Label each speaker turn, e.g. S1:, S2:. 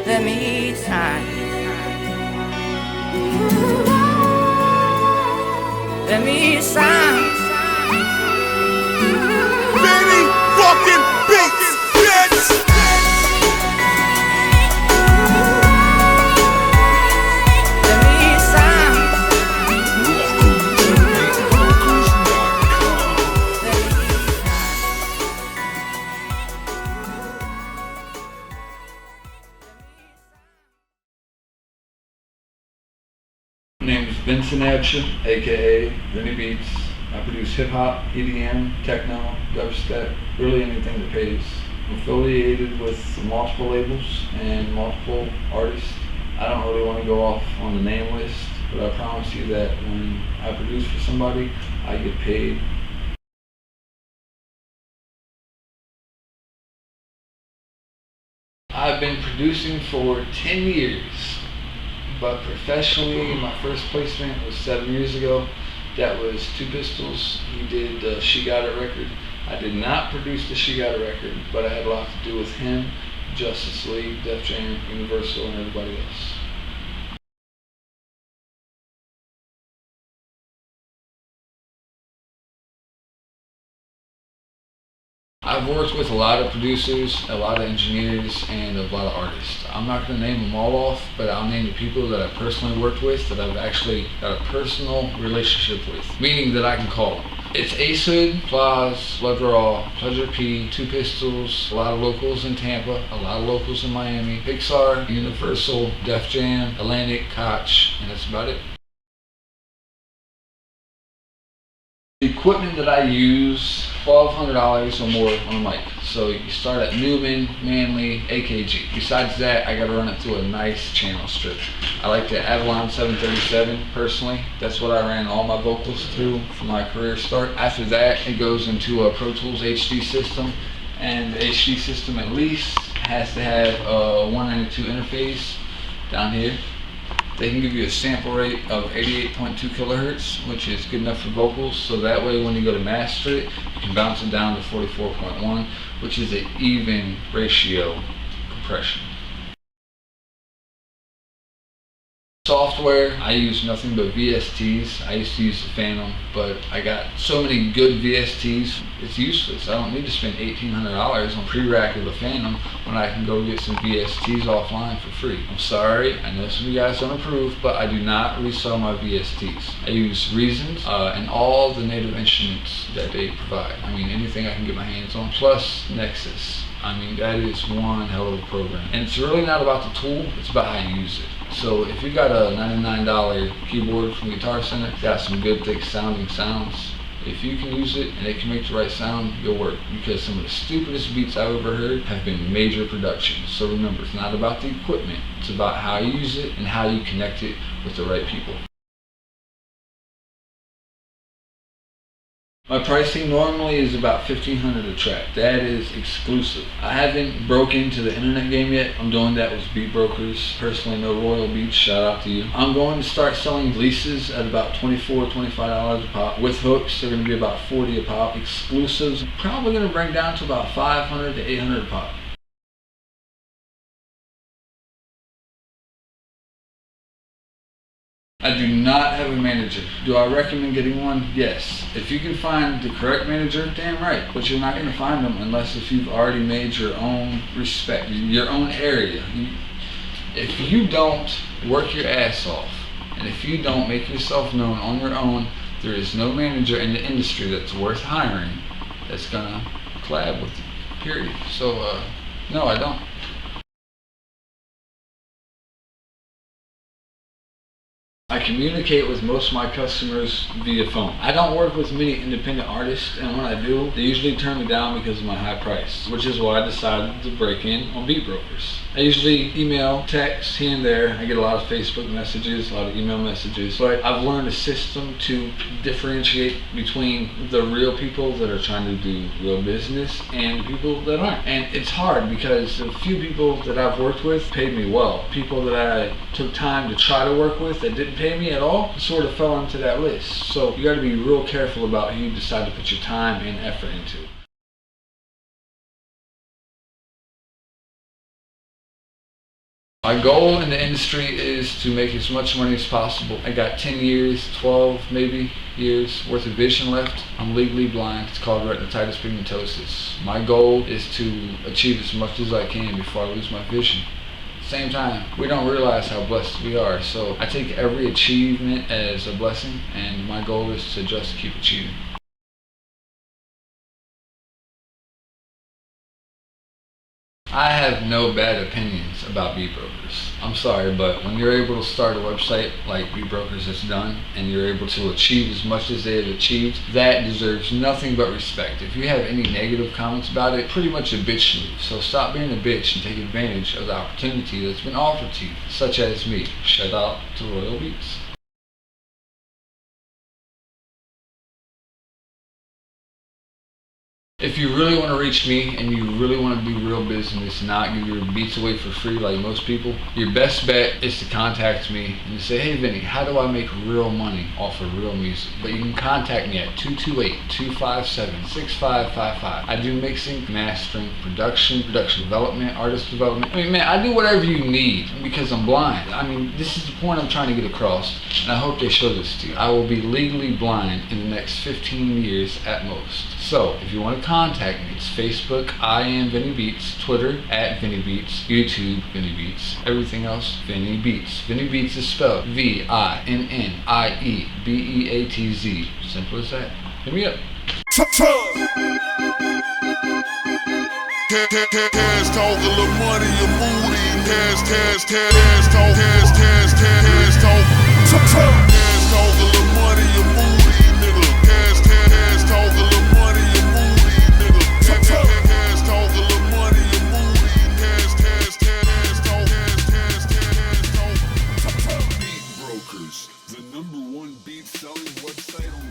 S1: Let me sign. Let me sign.
S2: Vinnie fucking Beatz, bitch!
S1: Let me sign.
S3: My name is Vinnie, aka Vinnie Beatz. I produce hip hop, EDM, techno, dubstep, really anything that pays. I'm affiliated with multiple labels and multiple artists. I don't really want to go off on the name list, but I promise you that when I produce for somebody, I get paid. I've been producing for 10 years. But professionally, my first placement was 7 years ago. That was Two Pistols. He did the She Got It record. I did not produce the She Got It record, but I had a lot to do with him, Justice League, Def Jam, Universal, and everybody else. I've worked with a lot of producers, a lot of engineers, and a lot of artists. I'm not going to name them all off, but I'll name the people that I personally worked with that I've actually got a personal relationship with, meaning that I can call them. It's Ace Hood, Plaz, Blood Raw, Pleasure P, Two Pistols, a lot of locals in Tampa, a lot of locals in Miami, Pixar, Universal, Def Jam, Atlantic, Koch, and that's about it. The equipment that I use, $1,200 or more on a mic. So you start at Newman, Manley, AKG. Besides that, I gotta run it through a nice channel strip. I like the Avalon 737 personally. That's what I ran all my vocals through for my career start. After that, it goes into a Pro Tools HD system, and the HD system at least has to have a 192 interface down here. They can give you a sample rate of 88.2 kilohertz, which is good enough for vocals, so that way when you go to master it, you can bounce it down to 44.1, which is an even ratio compression. Software, I use nothing but VSTs. I used to use the Phantom, but I got so many good VSTs, it's useless. I don't need to spend $1,800 on pre-rack of the Phantom when I can go get some VSTs offline for free. I'm sorry, I know some of you guys don't approve, but I do not resell my VSTs. I use Reasons and all the native instruments that they provide. I mean, anything I can get my hands on, plus Nexus. I mean, that is one hell of a program. And it's really not about the tool, it's about how you use it. So if you got a $99 keyboard from Guitar Center, got some good thick sounding sounds, if you can use it and it can make the right sound, you'll work. Because some of the stupidest beats I've ever heard have been major productions. So remember, it's not about the equipment, it's about how you use it and how you connect it with the right people. My pricing normally is about $1,500 a track. That is exclusive. I haven't broke into the internet game yet. I'm doing that with beat brokers. Personally, no Royal Beats, shout out to you. I'm going to start selling leases at about $24, $25 a pop. With hooks, they're going to be about $40 a pop. Exclusives, probably going to bring down to about $500 to $800 a pop. I do not have a manager. Do I recommend getting one? Yes. If you can find the correct manager, damn right. But you're not going to find them unless if you've already made your own respect, your own area. If you don't work your ass off, and if you don't make yourself known on your own, there is no manager in the industry that's worth hiring that's going to collab with you, period. So, no, I don't. I communicate with most of my customers via phone. I don't work with many independent artists, and when I do, they usually turn me down because of my high price, which is why I decided to break in on Beat Brokerz. I usually email, text, here and there. I get a lot of Facebook messages, a lot of email messages, but I've learned a system to differentiate between the real people that are trying to do real business and people that aren't. And it's hard because the few people that I've worked with paid me well. People that I took time to try to work with that didn't pay me at all sort of fell into that list. So you got to be real careful about who you decide to put your time and effort into. My goal in the industry is to make as much money as possible. I got 10 years, 12 maybe years worth of vision left. I'm legally blind. It's called retinitis pigmentosus. My goal is to achieve as much as I can before I lose my vision. Same time, we don't realize how blessed we are, so I take every achievement as a blessing, and my goal is to just keep achieving. I have no bad opinions about Brokerz. I'm sorry, but when you're able to start a website like Brokerz has done, and you're able to achieve as much as they have achieved, that deserves nothing but respect. If you have any negative comments about it, pretty much a bitch move. So stop being a bitch and take advantage of the opportunity that's been offered to you, such as me. Shout out to Royal Beatz. If you really want to reach me and you really want to do real business and not give your beats away for free like most people, your best bet is to contact me and to say, hey Vinny, how do I make real money off of real music? But you can contact me at 228-257-6555. I do mixing, mastering, production development, artist development. I mean, man, I do whatever you need because I'm blind. I mean, this is the point I'm trying to get across, and I hope they show this to you. I will be legally blind in the next 15 years at most. So, if you want to contact me, it's Facebook, I am Vinnie Beatz, Twitter, at Vinnie Beatz, YouTube, Vinnie Beatz, everything else, Vinnie Beatz. Vinnie Beatz is spelled V-I-N-N-I-E-B-E-A-T-Z. Simple as that. Hit me up.
S2: Cash talk, a little money, a moody. Cash talk. Cash talk, a little money, a moody, nigga. Cash talk, a little money, a moody, nigga. Cash talk, a little money, a moody. Cash talk. Beat Brokerz, the #1 beat selling website on